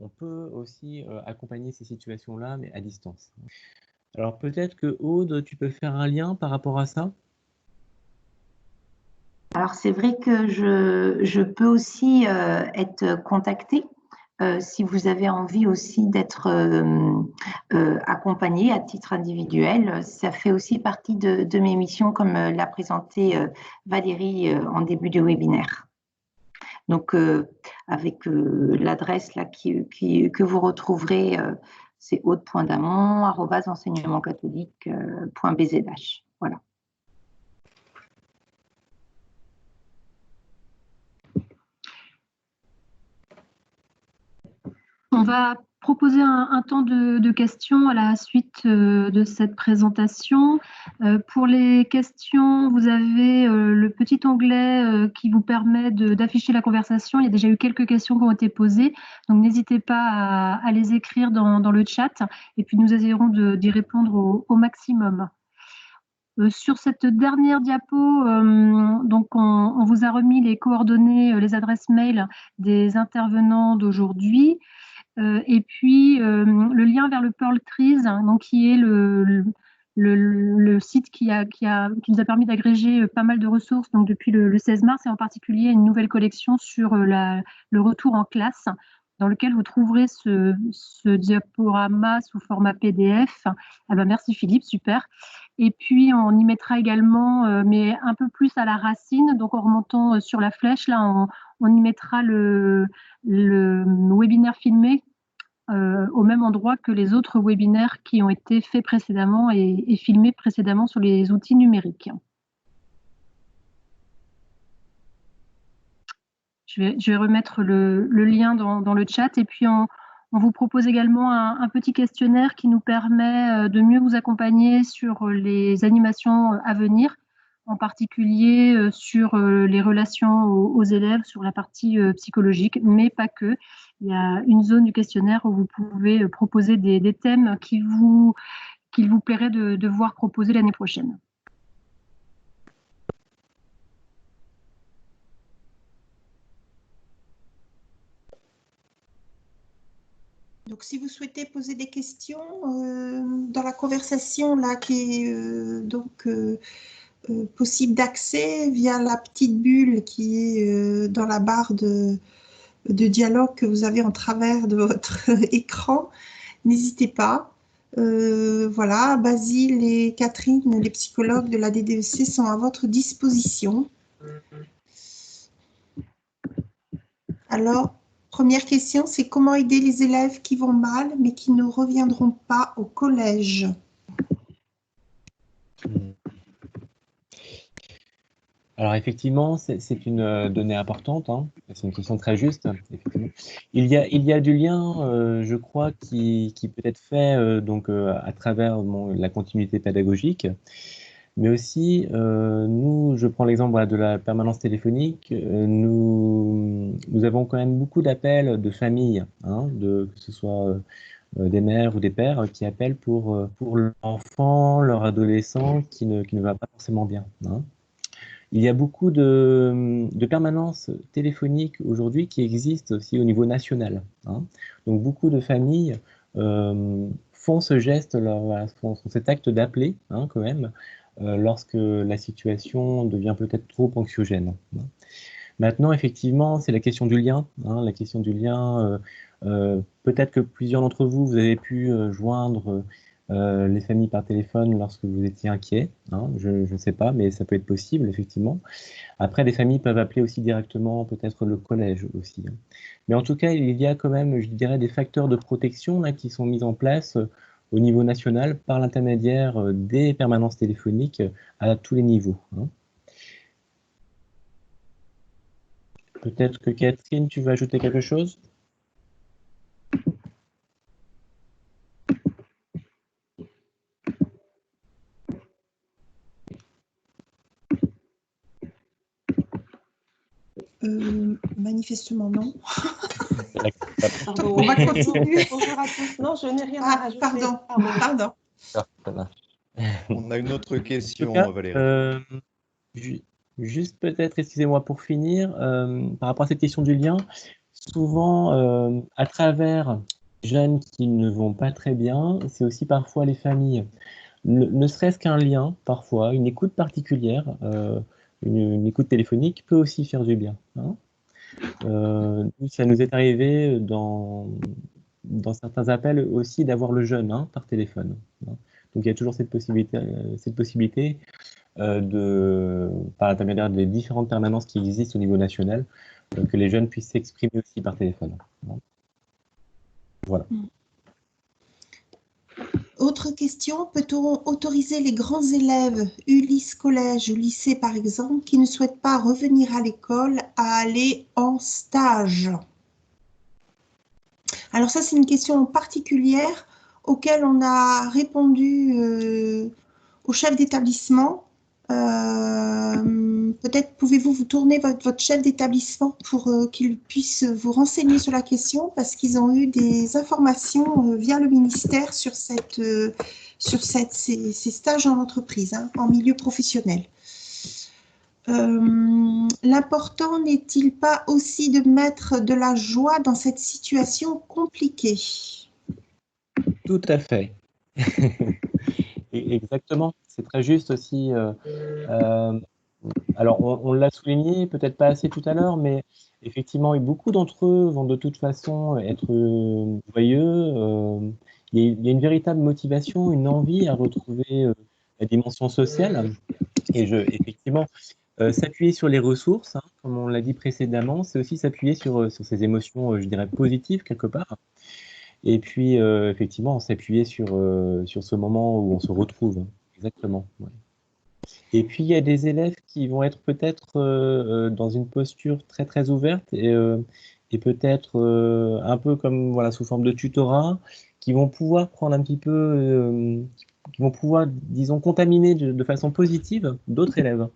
On peut aussi accompagner ces situations-là, mais à distance. Alors peut-être que Aude, tu peux faire un lien par rapport à ça ? Alors c'est vrai que je peux aussi être contactée si vous avez envie aussi d'être accompagné à titre individuel. Ça fait aussi partie de mes missions, comme l'a présenté Valérie en début du webinaire. Donc, avec l'adresse là que vous retrouverez, c'est aude.damon@enseignementcatholique.bzh. Voilà. On va proposer un temps de questions à la suite de cette présentation. Pour les questions, vous avez le petit onglet qui vous permet d'afficher la conversation. Il y a déjà eu quelques questions qui ont été posées, donc n'hésitez pas à les écrire dans le chat et puis nous essaierons d'y répondre au maximum. Sur cette dernière diapo, donc on vous a remis les coordonnées, les adresses mail des intervenants d'aujourd'hui. Et puis, le lien vers le Pearl Trees, hein, donc, qui est le site qui nous a permis d'agréger pas mal de ressources donc, depuis le 16 mars, et en particulier une nouvelle collection sur le retour en classe, dans lequel vous trouverez ce diaporama sous format PDF. Ah ben, merci Philippe, super. Et puis, on y mettra également, mais un peu plus à la racine, donc en remontant sur la flèche, là, on y mettra le webinaire filmé au même endroit que les autres webinaires qui ont été faits précédemment et filmés précédemment sur les outils numériques. Je vais remettre le lien dans le chat et puis on vous propose également un petit questionnaire qui nous permet de mieux vous accompagner sur les animations à venir, en particulier sur les relations aux élèves, sur la partie psychologique, mais pas que. Il y a une zone du questionnaire où vous pouvez proposer des thèmes qu'il vous plairait de voir proposer l'année prochaine. Donc, si vous souhaitez poser des questions dans la conversation là, qui est possible d'accès via la petite bulle qui est dans la barre de dialogue que vous avez en travers de votre écran, n'hésitez pas. Voilà, Basile et Catherine, les psychologues de la DDEC, sont à votre disposition. Alors, première question, c'est comment aider les élèves qui vont mal mais qui ne reviendront pas au collège? Alors effectivement, c'est une donnée importante, hein. C'est une question très juste, effectivement. Il y a du lien, je crois, qui peut être fait à travers la continuité pédagogique, mais aussi, je prends l'exemple voilà, de la permanence téléphonique, nous avons quand même beaucoup d'appels de familles, hein, que ce soit des mères ou des pères qui appellent pour l'enfant, leur adolescent qui ne va pas forcément bien, hein. Il y a beaucoup de permanences téléphoniques aujourd'hui qui existent aussi au niveau national, hein. Donc beaucoup de familles font ce geste, font cet acte d'appeler, hein, quand même, lorsque la situation devient peut-être trop anxiogène, hein. Maintenant, effectivement, c'est la question du lien, hein, la question du lien. Peut-être que plusieurs d'entre vous, vous avez pu joindre les familles par téléphone lorsque vous étiez inquiets, hein, je ne sais pas, mais ça peut être possible, effectivement. Après, les familles peuvent appeler aussi directement peut-être le collège aussi, hein. Mais en tout cas, il y a quand même, je dirais, des facteurs de protection là, qui sont mis en place au niveau national par l'intermédiaire des permanences téléphoniques à tous les niveaux, hein. Peut-être que Catherine, tu veux ajouter quelque chose? Manifestement, non. Pardon, On va continuer. Bonjour à tous. Non, je n'ai rien à rajouter. Pardon. On a une autre question, cas, Valérie. Juste peut-être, excusez-moi pour finir, par rapport à cette question du lien, souvent à travers les jeunes qui ne vont pas très bien, c'est aussi parfois les familles. Ne serait-ce qu'un lien, parfois, une écoute particulière, une écoute téléphonique peut aussi faire du bien, hein. Ça nous est arrivé dans certains appels aussi d'avoir le jeune par téléphone. Donc il y a toujours cette possibilité par l'intermédiaire des différentes permanences qui existent au niveau national, que les jeunes puissent s'exprimer aussi par téléphone. Voilà. Autre question, peut-on autoriser les grands élèves, Ulysse Collège ou lycée par exemple, qui ne souhaitent pas revenir à l'école, à aller en stage? Alors ça, c'est une question particulière auquel on a répondu au chef d'établissement. Peut-être pouvez-vous vous tourner votre chef d'établissement pour qu'il puisse vous renseigner sur la question, parce qu'ils ont eu des informations via le ministère sur ces stages en entreprise, en milieu professionnel. L'important n'est-il pas aussi de mettre de la joie dans cette situation compliquée? Tout à fait. Exactement, c'est très juste aussi. Alors, on l'a souligné, peut-être pas assez tout à l'heure, mais effectivement, beaucoup d'entre eux vont de toute façon être joyeux. Il y a une véritable motivation, une envie à retrouver la dimension sociale. Et effectivement, s'appuyer sur les ressources, comme on l'a dit précédemment, c'est aussi s'appuyer sur ces émotions, je dirais, positives quelque part. Et puis, effectivement, s'appuyer sur ce moment où on se retrouve. Exactement. Ouais. Et puis, il y a des élèves qui vont être peut-être dans une posture très, très ouverte et peut-être un peu comme voilà, sous forme de tutorat, qui vont pouvoir prendre un petit peu, qui vont pouvoir, disons, contaminer de façon positive d'autres élèves.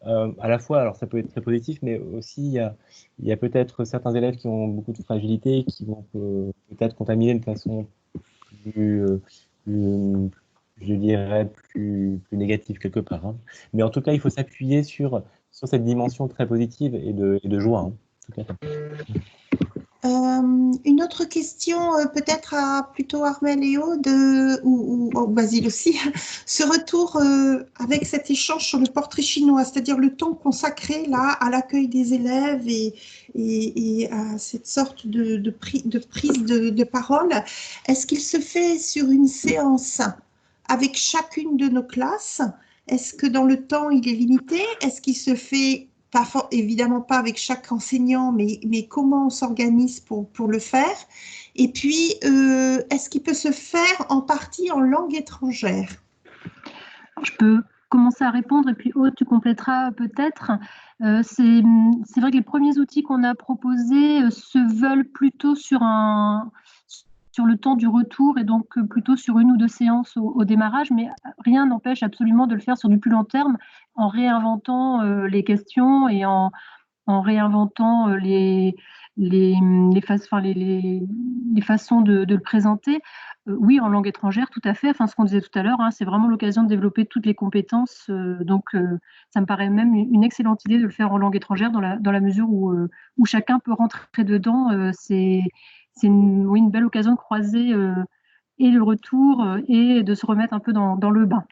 À la fois, alors ça peut être très positif, mais aussi il y a peut-être certains élèves qui ont beaucoup de fragilité, qui vont peut-être contaminer de façon plus, je dirais, plus négative quelque part. Mais en tout cas, il faut s'appuyer sur cette dimension très positive et de joie. Tout à fait. Une autre question, peut-être plutôt Armelle et Aude, ou Basile aussi, ce retour avec cet échange sur le portrait chinois, c'est-à-dire le temps consacré là à l'accueil des élèves et à cette sorte de prise de parole, est-ce qu'il se fait sur une séance avec chacune de nos classes? Est-ce que dans le temps il est limité? Est-ce qu'il se fait évidemment pas avec chaque enseignant, mais comment on s'organise pour le faire? Et puis, est-ce qu'il peut se faire en partie en langue étrangère? Je peux commencer à répondre et puis Aude, tu compléteras peut-être. C'est vrai que les premiers outils qu'on a proposés se veulent plutôt sur le temps du retour et donc plutôt sur 1 ou 2 séances au démarrage, mais rien n'empêche absolument de le faire sur du plus long terme en réinventant les questions et en réinventant les façons de le présenter. Oui, en langue étrangère, tout à fait. Enfin, ce qu'on disait tout à l'heure, c'est vraiment l'occasion de développer toutes les compétences. Donc, ça me paraît même une excellente idée de le faire en langue étrangère dans la mesure où chacun peut rentrer dedans. C'est une belle occasion de croiser et le retour et de se remettre un peu dans le bain.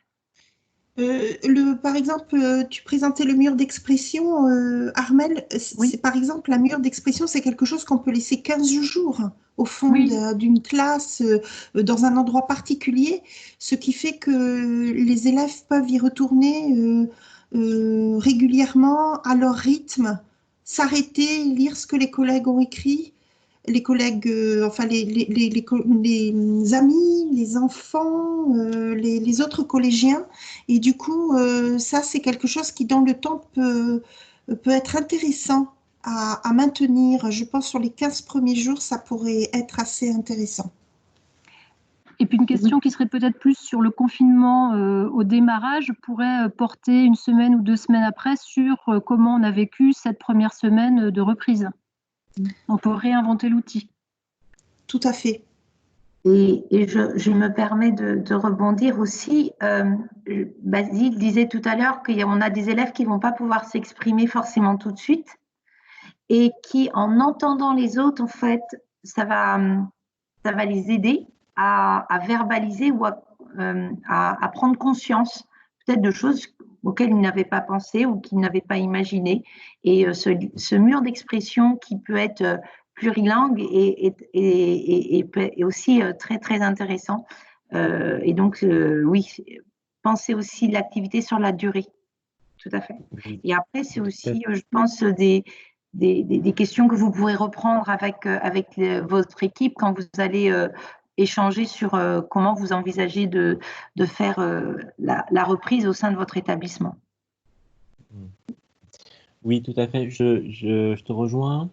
Par exemple, tu présentais le mur d'expression, Armelle. Oui. Par exemple, la mur d'expression, c'est quelque chose qu'on peut laisser 15 jours au fond Oui. d'une classe, dans un endroit particulier, ce qui fait que les élèves peuvent y retourner régulièrement à leur rythme, s'arrêter, lire ce que les collègues ont écrit. Les collègues, enfin les amis, les enfants, les autres collégiens. Et du coup, ça, c'est quelque chose qui, dans le temps, peut être intéressant à maintenir. Je pense sur les 15 premiers jours, ça pourrait être assez intéressant. Et puis une question qui serait peut-être plus sur le confinement au démarrage pourrait porter 1 semaine ou 2 semaines après sur comment on a vécu cette première semaine de reprise. On peut réinventer l'outil. Tout à fait. Et je me permets de rebondir aussi. Basile disait tout à l'heure qu'on a des élèves qui ne vont pas pouvoir s'exprimer forcément tout de suite et qui, en entendant les autres, en fait, ça va les aider à verbaliser ou à prendre conscience peut-être de choses auxquelles ils n'avaient pas pensé ou qu'ils n'avaient pas imaginé. Et ce mur d'expression qui peut être plurilingue est aussi très, très intéressant. Et donc, oui, pensez aussi l'activité sur la durée. Tout à fait. Et après, c'est aussi, je pense, des questions que vous pourrez reprendre avec votre équipe quand vous allez échanger sur comment vous envisagez de faire la reprise au sein de votre établissement. Oui, tout à fait. Je te rejoins.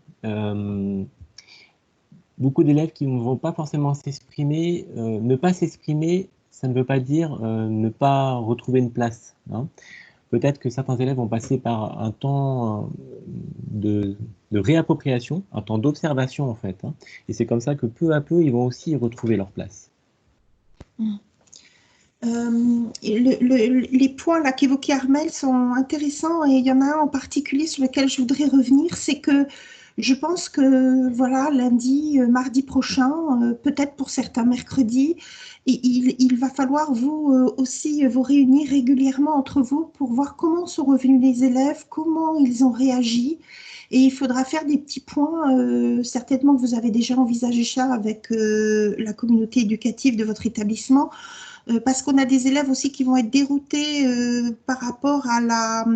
Beaucoup d'élèves qui ne vont pas forcément s'exprimer, ne pas s'exprimer, ça ne veut pas dire ne pas retrouver une place, hein. Peut-être que certains élèves vont passer par un temps de réappropriation, un temps d'observation en fait, hein. Et c'est comme ça que peu à peu, ils vont aussi retrouver leur place. Les points là qu'évoquait Armelle sont intéressants et il y en a un en particulier sur lequel je voudrais revenir, c'est que je pense que voilà, lundi, mardi prochain, peut-être pour certains mercredis, il va falloir vous aussi vous réunir régulièrement entre vous pour voir comment sont revenus les élèves, comment ils ont réagi. Et il faudra faire des petits points, certainement que vous avez déjà envisagé ça avec la communauté éducative de votre établissement, parce qu'on a des élèves aussi qui vont être déroutés par rapport à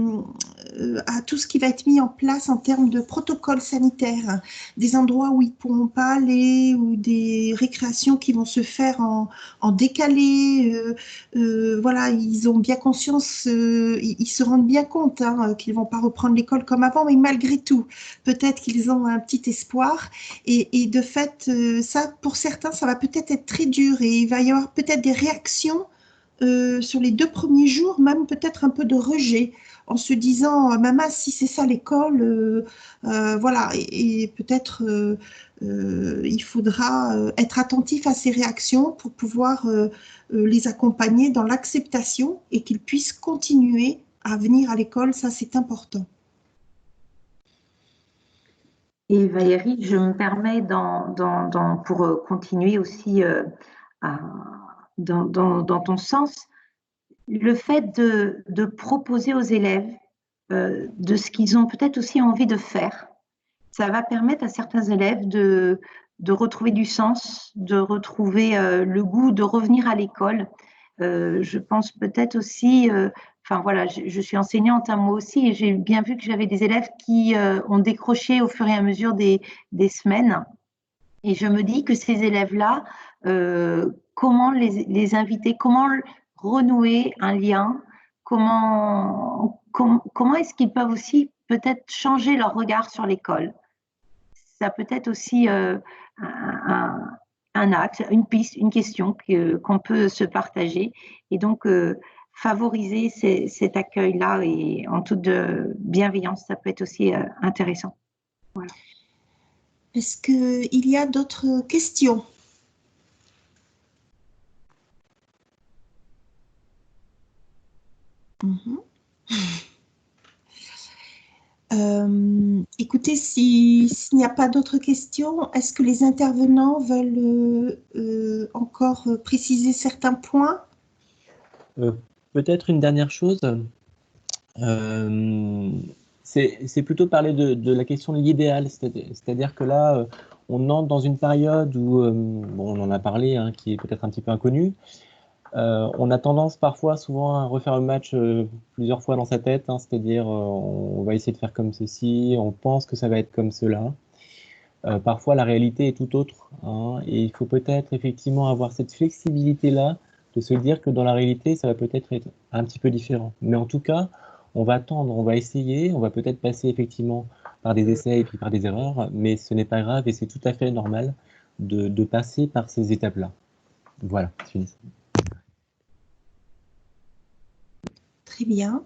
tout ce qui va être mis en place en termes de protocole sanitaire, des endroits où ils ne pourront pas aller ou des récréations qui vont se faire en décalé. Voilà, ils ont bien conscience, ils se rendent bien compte hein, qu'ils ne vont pas reprendre l'école comme avant, mais malgré tout, peut-être qu'ils ont un petit espoir. Et de fait, ça, pour certains, ça va peut-être être très dur et il va y avoir peut-être des réactions sur les 2 premiers jours, même peut-être un peu de rejet, en se disant, maman, si c'est ça l'école, voilà, et peut-être il faudra être attentif à ces réactions pour pouvoir les accompagner dans l'acceptation et qu'ils puissent continuer à venir à l'école, ça c'est important. Et Valérie, je me permets pour continuer aussi dans ton sens, le fait de proposer aux élèves de ce qu'ils ont peut-être aussi envie de faire, ça va permettre à certains élèves de retrouver du sens, de retrouver le goût, de revenir à l'école. Je pense peut-être aussi, enfin voilà, je suis enseignante moi aussi et j'ai bien vu que j'avais des élèves qui ont décroché au fur et à mesure des semaines. Et je me dis que ces élèves-là, comment les inviter, comment renouer un lien, comment est-ce qu'ils peuvent aussi peut-être changer leur regard sur l'école. Ça peut être aussi un axe, une piste, une question qu'on peut se partager. Et donc, favoriser cet accueil-là et en toute bienveillance, ça peut être aussi intéressant. Voilà. Est-ce qu'il y a d'autres questions? Écoutez, s'il n'y a pas d'autres questions, est-ce que les intervenants veulent encore préciser certains points? Peut-être une dernière chose, c'est plutôt parler de la question de l'idéal, c'est-à-dire que là, on entre dans une période où, bon, on en a parlé, hein, qui est peut-être un petit peu inconnue. On a tendance parfois, souvent, à refaire le match plusieurs fois dans sa tête, hein, c'est-à-dire on va essayer de faire comme ceci, on pense que ça va être comme cela. Parfois, la réalité est tout autre, hein, et il faut peut-être effectivement avoir cette flexibilité-là, de se dire que dans la réalité, ça va peut-être être un petit peu différent. Mais en tout cas, on va attendre, on va essayer, on va peut-être passer effectivement par des essais et puis par des erreurs, mais ce n'est pas grave et c'est tout à fait normal de passer par ces étapes-là. Voilà, c'est fini. Très bien.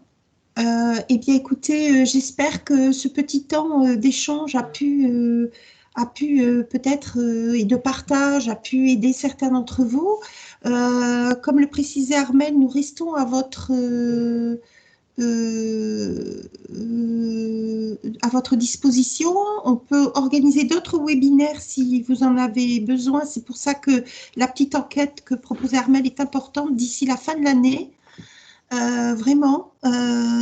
Eh bien, écoutez, j'espère que ce petit temps d'échange a pu peut-être, et de partage, a pu aider certains d'entre vous. Comme le précisait Armelle, nous restons à votre disposition. On peut organiser d'autres webinaires si vous en avez besoin. C'est pour ça que la petite enquête que proposait Armelle est importante d'ici la fin de l'année. Vraiment,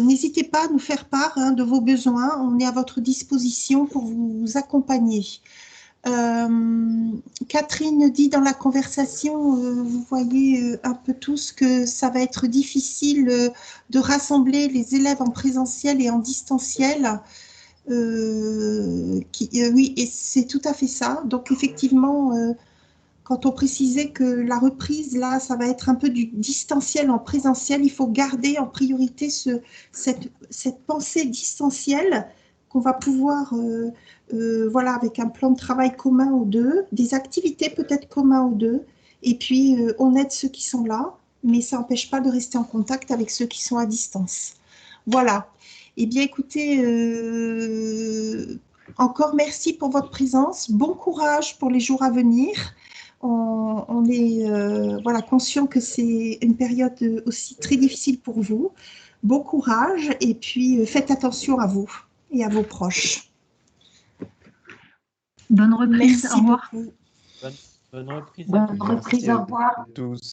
n'hésitez pas à nous faire part de vos besoins. On est à votre disposition pour vous accompagner. Catherine dit dans la conversation, vous voyez un peu tous que ça va être difficile de rassembler les élèves en présentiel et en distanciel. Oui, et c'est tout à fait ça. Donc effectivement, quand on précisait que la reprise, là, ça va être un peu du distanciel en présentiel, il faut garder en priorité cette pensée distancielle qu'on va pouvoir, voilà, avec un plan de travail commun aux deux, des activités peut-être communs aux deux, et puis on aide ceux qui sont là, mais ça n'empêche pas de rester en contact avec ceux qui sont à distance. Voilà. Eh bien, écoutez, encore merci pour votre présence. Bon courage pour les jours à venir. On est voilà, conscient que c'est une période aussi très difficile pour vous. Bon courage et puis faites attention à vous et à vos proches. Bonne reprise, Merci au revoir. beaucoup. Bonne reprise. Bonne reprise, au revoir. À tous.